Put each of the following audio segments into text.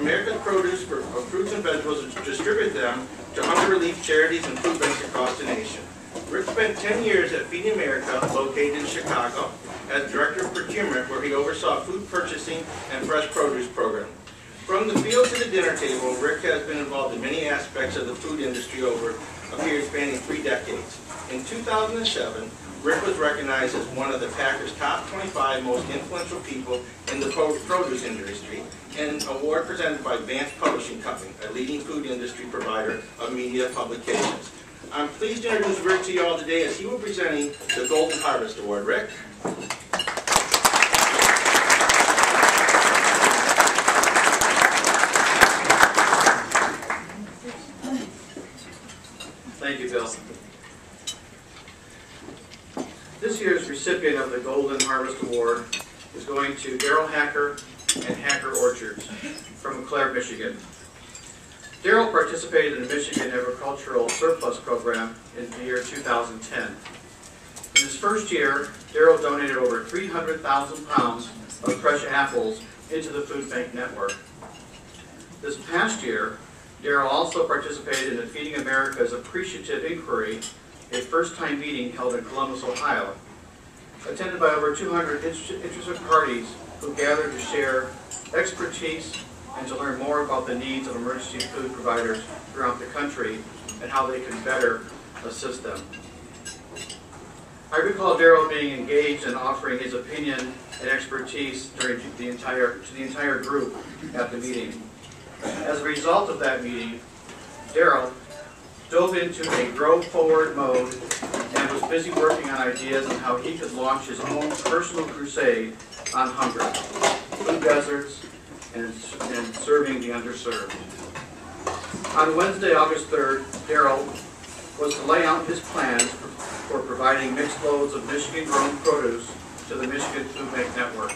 America's produce for fruits and vegetables and distribute them to hunger relief charities and food banks across the nation. Rick spent 10 years at Feeding America, located in Chicago, as Director of Procurement, where he oversaw food purchasing and fresh produce program. From the field to the dinner table, Rick has been involved in many aspects of the food industry over a period spanning 3 decades. In 2007, Rick was recognized as one of the Packers' top 25 most influential people in the produce industry, an award presented by Vance Publishing Company, a leading food industry provider of media publications. I'm pleased to introduce Rick to you all today as he will be presenting the Golden Harvest Award. Rick? Thank you, Bill. This year's recipient of the Golden Harvest Award is going to Daryl Hacker and Hacker Orchards from Eau Claire, Michigan. Daryl participated in the Michigan Agricultural Surplus Program in the year 2010. In his first year, Daryl donated over 300,000 pounds of fresh apples into the food bank network. This past year, Daryl also participated in the Feeding America's Appreciative Inquiry, a first-time meeting held in Columbus, Ohio, attended by over 200 interested parties who gathered to share expertise and to learn more about the needs of emergency food providers throughout the country and how they can better assist them. I recall Daryl being engaged and offering his opinion and expertise to the entire group at the meeting. As a result of that meeting, Daryl dove into a grow-forward mode and was busy working on ideas on how he could launch his own personal crusade on hunger, food deserts, and serving the underserved. On Wednesday, August 3rd, Daryl was to lay out his plans for providing mixed loads of Michigan-grown produce to the Michigan Food Bank Network.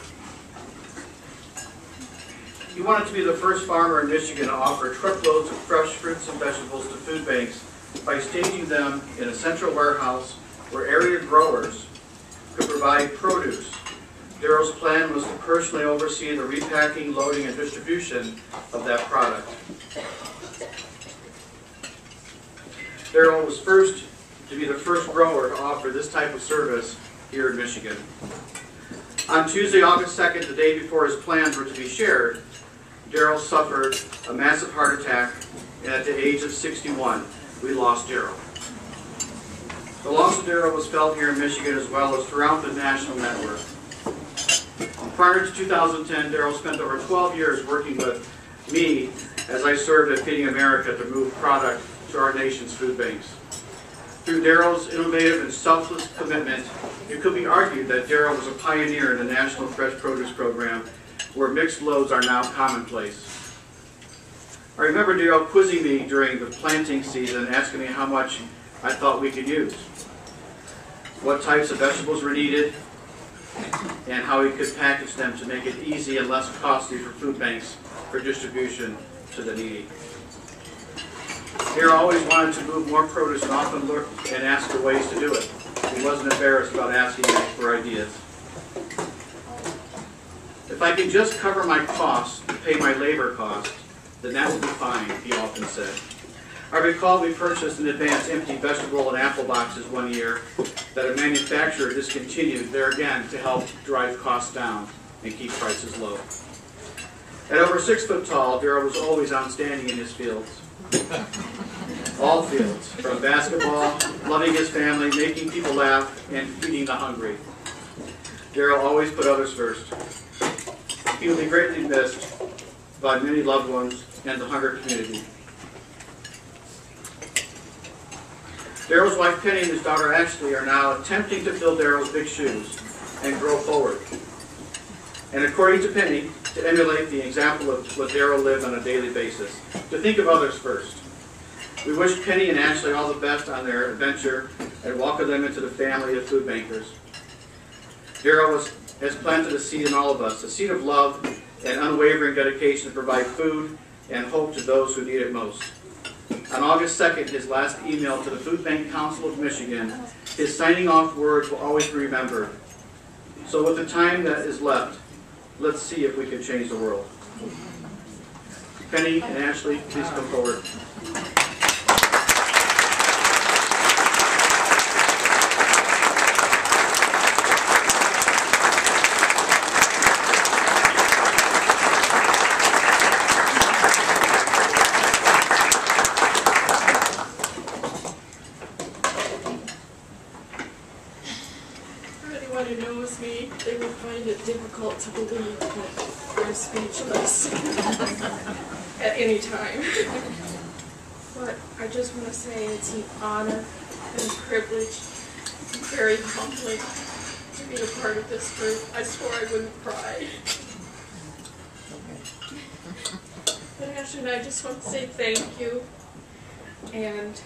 He wanted to be the first farmer in Michigan to offer truckloads of fresh fruits and vegetables to food banks by staging them in a central warehouse where area growers could provide produce. Daryl's plan was to personally oversee the repacking, loading, and distribution of that product. Daryl was first to be the first grower to offer this type of service here in Michigan. On Tuesday, August 2nd, the day before his plans were to be shared, Daryl suffered a massive heart attack, and at the age of 61, we lost Daryl. The loss of Daryl was felt here in Michigan as well as throughout the national network. Prior to 2010, Daryl spent over 12 years working with me as I served at Feeding America to move product to our nation's food banks. Through Daryl's innovative and selfless commitment, it could be argued that Daryl was a pioneer in the National Fresh Produce Program, where mixed loads are now commonplace. I remember Daryl quizzing me during the planting season, asking me how much I thought we could use, what types of vegetables were needed, and how we could package them to make it easy and less costly for food banks for distribution to the needy. Daryl always wanted to move more produce and often looked and asked for ways to do it. He wasn't embarrassed about asking for ideas. If I can just cover my costs and pay my labor costs, then that will be fine, he often said. I recall we purchased in advance empty vegetable and apple boxes one year that a manufacturer discontinued, there again to help drive costs down and keep prices low. At over 6 foot tall, Daryl was always outstanding in his fields. All fields, from basketball, loving his family, making people laugh, and feeding the hungry. Daryl always put others first. He will be greatly missed by many loved ones and the hunger community. Daryl's wife Penny and his daughter Ashley are now attempting to fill Daryl's big shoes and grow forward. And according to Penny, to emulate the example of what Daryl lived on a daily basis, to think of others first. We wish Penny and Ashley all the best on their adventure and welcome them into the family of food bankers. Daryl has planted a seed in all of us, a seed of love and unwavering dedication to provide food and hope to those who need it most. On August 2nd, his last email to the Food Bank Council of Michigan, his signing off words will always be remembered. So with the time that is left, let's see if we can change the world. Penny and Ashley, please come forward. For anyone who knows me, they would find it difficult to believe that I'm speechless at any time. But I just want to say it's an honor and a privilege, very humbling to be a part of this group. I swore I wouldn't cry. But Ashley and I just want to say thank you, and